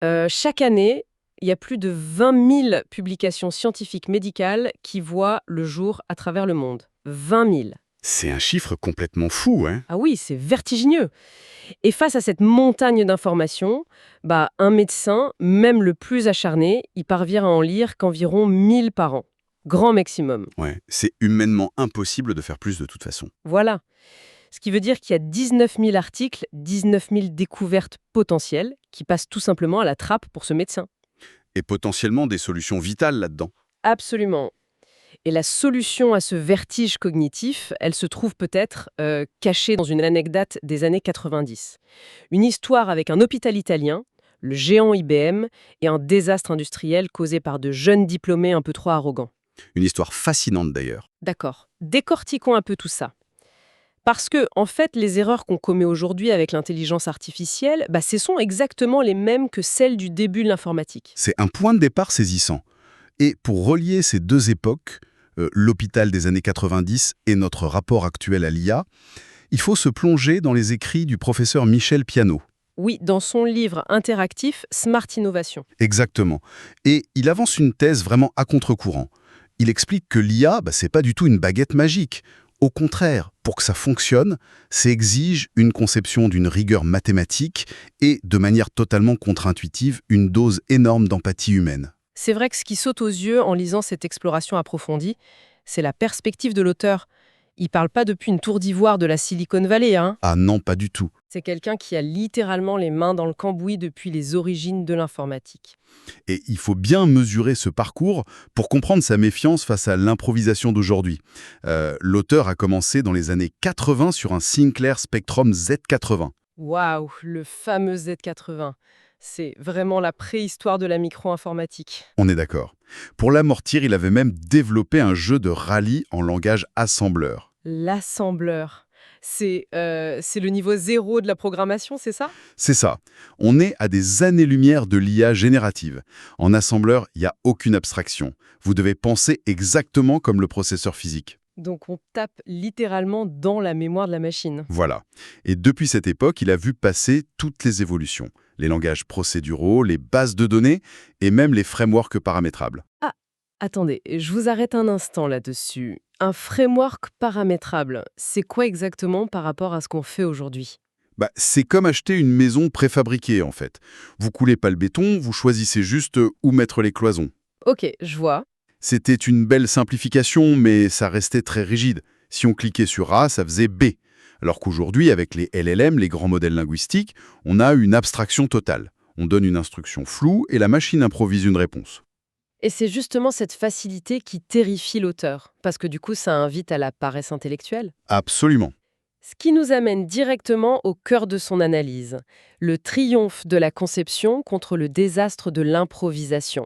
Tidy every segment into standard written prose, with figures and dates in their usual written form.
Chaque année, il y a plus de 20 000 publications scientifiques médicales qui voient le jour à travers le monde. 20 000. C'est un chiffre complètement fou, hein? Ah oui, c'est vertigineux. Et face à cette montagne d'informations, un médecin, même le plus acharné, il parvient à en lire qu'environ 1000 par an. Grand maximum. Ouais, c'est humainement impossible de faire plus de toute façon. Voilà. Ce qui veut dire qu'il y a 19 000 articles, 19 000 découvertes potentielles qui passent tout simplement à la trappe pour ce médecin. Et potentiellement des solutions vitales là-dedans. Absolument. Et la solution à ce vertige cognitif, elle se trouve peut-être cachée dans une anecdote des années 90. Une histoire avec un hôpital italien, le géant IBM, et un désastre industriel causé par de jeunes diplômés un peu trop arrogants. Une histoire fascinante d'ailleurs. D'accord. Décortiquons un peu tout ça. Parce que, en fait, les erreurs qu'on commet aujourd'hui avec l'intelligence artificielle, ce sont exactement les mêmes que celles du début de l'informatique. C'est un point de départ saisissant. Et pour relier ces deux époques, l'hôpital des années 90 et notre rapport actuel à l'IA, il faut se plonger dans les écrits du professeur Michel Piano. Oui, dans son livre interactif Smart Innovation. Exactement. Et il avance une thèse vraiment à contre-courant. Il explique que l'IA, c'est pas du tout une baguette magique. Au contraire, pour que ça fonctionne, ça exige une conception d'une rigueur mathématique et, de manière totalement contre-intuitive, une dose énorme d'empathie humaine. C'est vrai que ce qui saute aux yeux en lisant cette exploration approfondie, c'est la perspective de l'auteur. Il parle pas depuis une tour d'ivoire de la Silicon Valley, hein. Ah non, pas du tout. C'est quelqu'un qui a littéralement les mains dans le cambouis depuis les origines de l'informatique. Et il faut bien mesurer ce parcours pour comprendre sa méfiance face à l'improvisation d'aujourd'hui. L'auteur a commencé dans les années 80 sur un Sinclair Spectrum Z80. Waouh, le fameux Z80. C'est vraiment la préhistoire de la micro-informatique. On est d'accord. Pour l'amortir, il avait même développé un jeu de rallye en langage assembleur. L'assembleur. C'est le niveau zéro de la programmation, c'est ça? C'est ça. On est à des années-lumière de l'IA générative. En assembleur, il n'y a aucune abstraction. Vous devez penser exactement comme le processeur physique. Donc on tape littéralement dans la mémoire de la machine. Voilà. Et depuis cette époque, il a vu passer toutes les évolutions. Les langages procéduraux, les bases de données et même les frameworks paramétrables. Ah, attendez, je vous arrête un instant là-dessus. Un framework paramétrable, c'est quoi exactement par rapport à ce qu'on fait aujourd'hui? C'est comme acheter une maison préfabriquée, en fait. Vous coulez pas le béton, vous choisissez juste où mettre les cloisons. Ok, je vois. C'était une belle simplification, mais ça restait très rigide. Si on cliquait sur A, ça faisait B. Alors qu'aujourd'hui, avec les LLM, les grands modèles linguistiques, on a une abstraction totale. On donne une instruction floue et la machine improvise une réponse. Et c'est justement cette facilité qui terrifie l'auteur, parce que du coup, ça invite à la paresse intellectuelle. Absolument. Ce qui nous amène directement au cœur de son analyse, le triomphe de la conception contre le désastre de l'improvisation.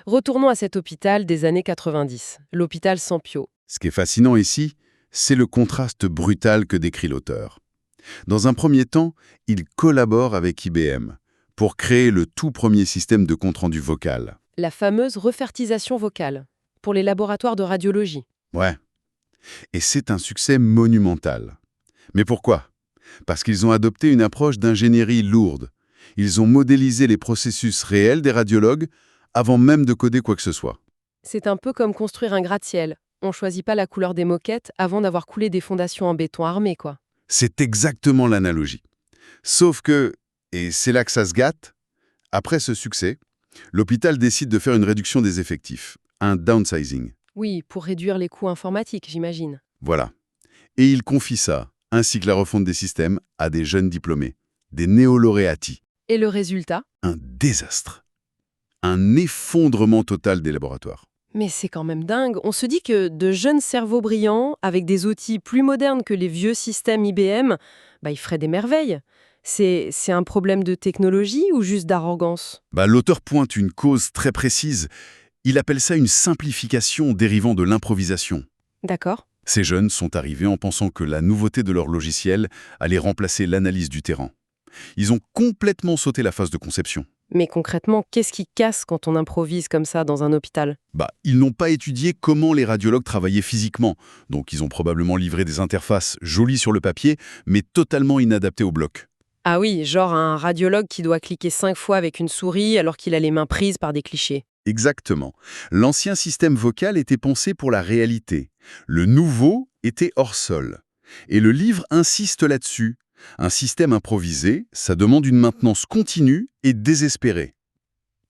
Retournons à cet hôpital des années 90, l'hôpital Sampio. Ce qui est fascinant ici, c'est le contraste brutal que décrit l'auteur. Dans un premier temps, il collabore avec IBM pour créer le tout premier système de compte-rendu vocal. La fameuse refertisation vocale, pour les laboratoires de radiologie. Ouais. Et c'est un succès monumental. Mais pourquoi? Parce qu'ils ont adopté une approche d'ingénierie lourde. Ils ont modélisé les processus réels des radiologues avant même de coder quoi que ce soit. C'est un peu comme construire un gratte-ciel. On choisit pas la couleur des moquettes avant d'avoir coulé des fondations en béton armé, quoi. C'est exactement l'analogie. Sauf que, et c'est là que ça se gâte, après ce succès, l'hôpital décide de faire une réduction des effectifs, un downsizing. Oui, pour réduire les coûts informatiques, j'imagine. Voilà. Et il confie ça, ainsi que la refonte des systèmes, à des jeunes diplômés, des néolauréati. Et le résultat? Un désastre. Un effondrement total des laboratoires. Mais c'est quand même dingue. On se dit que de jeunes cerveaux brillants, avec des outils plus modernes que les vieux systèmes IBM, ils feraient des merveilles. C'est un problème de technologie ou juste d'arrogance? L'auteur pointe une cause très précise. Il appelle ça une simplification dérivant de l'improvisation. D'accord. Ces jeunes sont arrivés en pensant que la nouveauté de leur logiciel allait remplacer l'analyse du terrain. Ils ont complètement sauté la phase de conception. Mais concrètement, qu'est-ce qui casse quand on improvise comme ça dans un hôpital? Ils n'ont pas étudié comment les radiologues travaillaient physiquement, donc ils ont probablement livré des interfaces jolies sur le papier, mais totalement inadaptées au bloc. Ah oui, genre un radiologue qui doit cliquer 5 fois avec une souris alors qu'il a les mains prises par des clichés. Exactement. L'ancien système vocal était pensé pour la réalité. Le nouveau était hors sol. Et le livre insiste là-dessus. Un système improvisé, ça demande une maintenance continue et désespérée.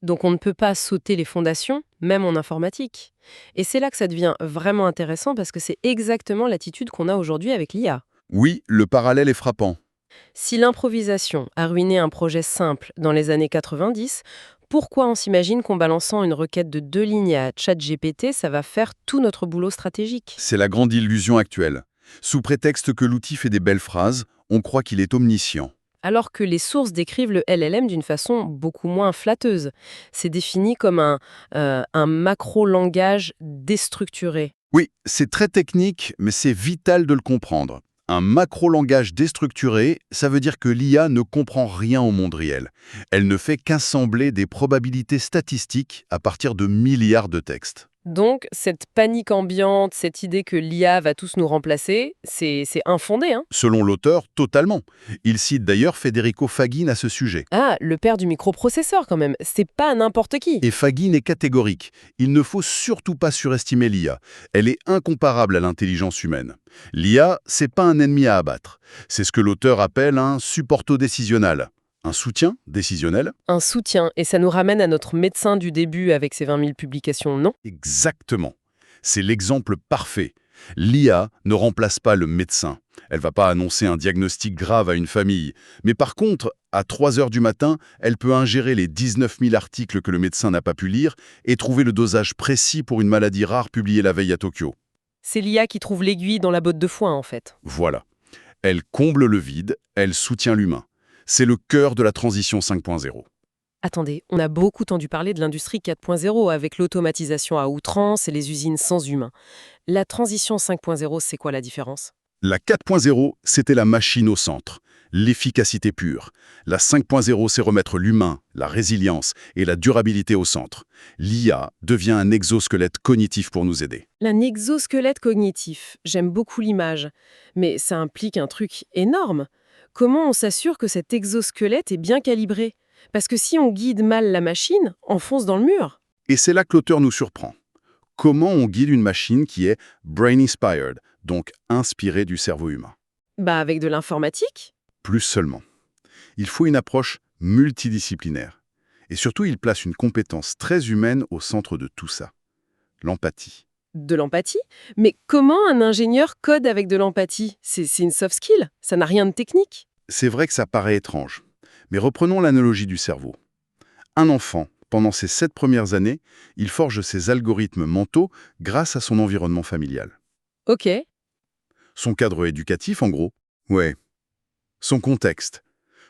Donc on ne peut pas sauter les fondations, même en informatique. Et c'est là que ça devient vraiment intéressant parce que c'est exactement l'attitude qu'on a aujourd'hui avec l'IA. Oui, le parallèle est frappant. Si l'improvisation a ruiné un projet simple dans les années 90, pourquoi on s'imagine qu'en balançant une requête de 2 lignes à ChatGPT, ça va faire tout notre boulot stratégique? C'est la grande illusion actuelle. Sous prétexte que l'outil fait des belles phrases, on croit qu'il est omniscient. Alors que les sources décrivent le LLM d'une façon beaucoup moins flatteuse. C'est défini comme un macro-langage déstructuré. Oui, c'est très technique, mais c'est vital de le comprendre. Un macro-langage déstructuré, ça veut dire que l'IA ne comprend rien au monde réel. Elle ne fait qu'assembler des probabilités statistiques à partir de milliards de textes. Donc, cette panique ambiante, cette idée que l'IA va tous nous remplacer, c'est infondé, hein? Selon l'auteur, totalement. Il cite d'ailleurs Federico Fagin à ce sujet. Ah, le père du microprocesseur quand même, c'est pas n'importe qui. Et Fagin est catégorique. Il ne faut surtout pas surestimer l'IA. Elle est incomparable à l'intelligence humaine. L'IA, c'est pas un ennemi à abattre. C'est ce que l'auteur appelle un supporto décisionnel. Un soutien décisionnel. Un soutien, et ça nous ramène à notre médecin du début avec ses 20 000 publications, non? Exactement. C'est l'exemple parfait. L'IA ne remplace pas le médecin. Elle va pas annoncer un diagnostic grave à une famille. Mais par contre, à 3 heures du matin, elle peut ingérer les 19 000 articles que le médecin n'a pas pu lire et trouver le dosage précis pour une maladie rare publiée la veille à Tokyo. C'est l'IA qui trouve l'aiguille dans la botte de foin, en fait. Voilà. Elle comble le vide, elle soutient l'humain. C'est le cœur de la transition 5.0. Attendez, on a beaucoup entendu parler de l'industrie 4.0 avec l'automatisation à outrance et les usines sans humain. La transition 5.0, c'est quoi la différence? La 4.0, c'était la machine au centre, l'efficacité pure. La 5.0, c'est remettre l'humain, la résilience et la durabilité au centre. L'IA devient un exosquelette cognitif pour nous aider. Un exosquelette cognitif, j'aime beaucoup l'image, mais ça implique un truc énorme. Comment on s'assure que cet exosquelette est bien calibré? Parce que si on guide mal la machine, on fonce dans le mur. Et c'est là que l'auteur nous surprend. Comment on guide une machine qui est brain-inspired, donc inspirée du cerveau humain? Bah avec de l'informatique. Plus seulement. Il faut une approche multidisciplinaire. Et surtout, il place une compétence très humaine au centre de tout ça. L'empathie. De l'empathie? Mais comment un ingénieur code avec de l'empathie? C'est une soft skill, ça n'a rien de technique. C'est vrai que ça paraît étrange. Mais reprenons l'analogie du cerveau. Un enfant, pendant ses 7 premières années, il forge ses algorithmes mentaux grâce à son environnement familial. Ok, Son cadre éducatif, en gros. Ouais. Son contexte.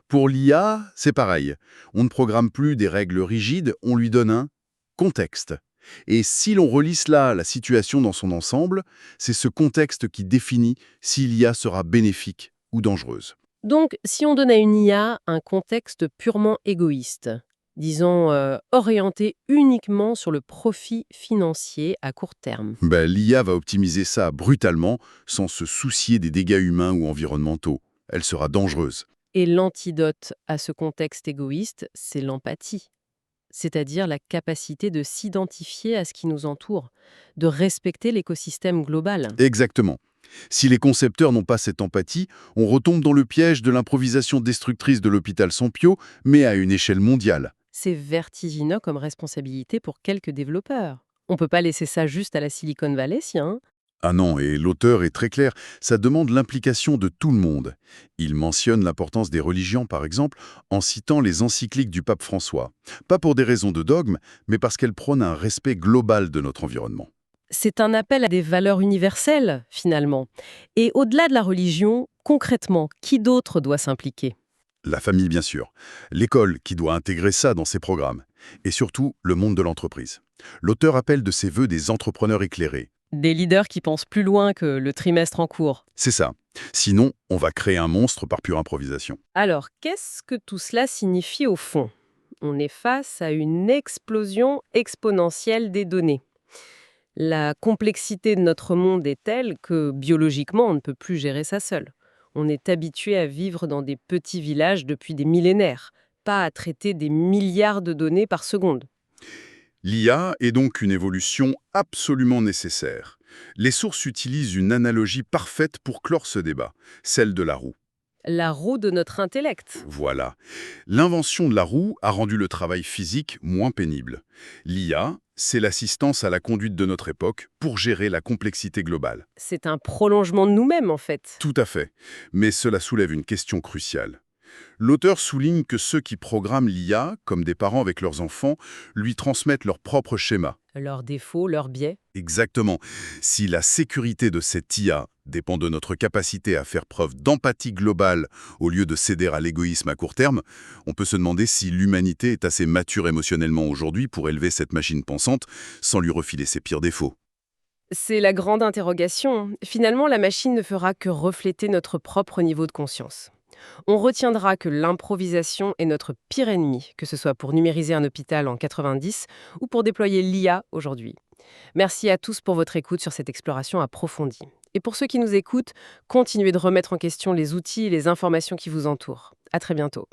Pour l'IA, c'est pareil. On ne programme plus des règles rigides, on lui donne un contexte. Et si l'on relie cela à la situation dans son ensemble, c'est ce contexte qui définit si l'IA sera bénéfique ou dangereuse. donc si on donne à une IA un contexte purement égoïste, disons orienté uniquement sur le profit financier à court terme, L'IA va optimiser ça brutalement, sans se soucier des dégâts humains ou environnementaux. Elle sera dangereuse. et l'antidote à ce contexte égoïste, c'est l'empathie, c'est-à-dire la capacité de s'identifier à ce qui nous entoure, de respecter l'écosystème global. Exactement. Si les concepteurs n'ont pas cette empathie, on retombe dans le piège de l'improvisation destructrice de l'hôpital Sampio, mais à une échelle mondiale. C'est vertigineux comme responsabilité pour quelques développeurs. On peut pas laisser ça juste à la Silicon Valley, si, hein? Ah non, et l'auteur est très clair, ça demande l'implication de tout le monde. Il mentionne l'importance des religions, par exemple, en citant les encycliques du pape François. Pas pour des raisons de dogme, mais parce qu'elles prônent un respect global de notre environnement. C'est un appel à des valeurs universelles, finalement. Et au-delà de la religion, concrètement, qui d'autre doit s'impliquer? La famille, bien sûr. L'école, qui doit intégrer ça dans ses programmes. Et surtout, le monde de l'entreprise. L'auteur appelle de ses voeux des entrepreneurs éclairés. Des leaders qui pensent plus loin que le trimestre en cours. C'est ça. Sinon, on va créer un monstre par pure improvisation. Alors, qu'est-ce que tout cela signifie au fond? On est face à une explosion exponentielle des données. La complexité de notre monde est telle que, biologiquement, on ne peut plus gérer ça seul. On est habitué à vivre dans des petits villages depuis des millénaires, pas à traiter des milliards de données par seconde. L'IA est donc une évolution absolument nécessaire. Les sources utilisent une analogie parfaite pour clore ce débat, celle de la roue. La roue de notre intellect. Voilà. L'invention de la roue a rendu le travail physique moins pénible. L'IA, c'est l'assistance à la conduite de notre époque pour gérer la complexité globale. C'est un prolongement de nous-mêmes, en fait. Tout à fait. Mais cela soulève une question cruciale. L'auteur souligne que ceux qui programment l'IA, comme des parents avec leurs enfants, lui transmettent leur propre schéma. Leurs défauts, leurs biais. Exactement. Si la sécurité de cette IA dépend de notre capacité à faire preuve d'empathie globale au lieu de céder à l'égoïsme à court terme, on peut se demander si l'humanité est assez mature émotionnellement aujourd'hui pour élever cette machine pensante sans lui refiler ses pires défauts. C'est la grande interrogation. Finalement, la machine ne fera que refléter notre propre niveau de conscience. On retiendra que l'improvisation est notre pire ennemi, que ce soit pour numériser un hôpital en 90 ou pour déployer l'IA aujourd'hui. Merci à tous pour votre écoute sur cette exploration approfondie. Et pour ceux qui nous écoutent, continuez de remettre en question les outils et les informations qui vous entourent. À très bientôt.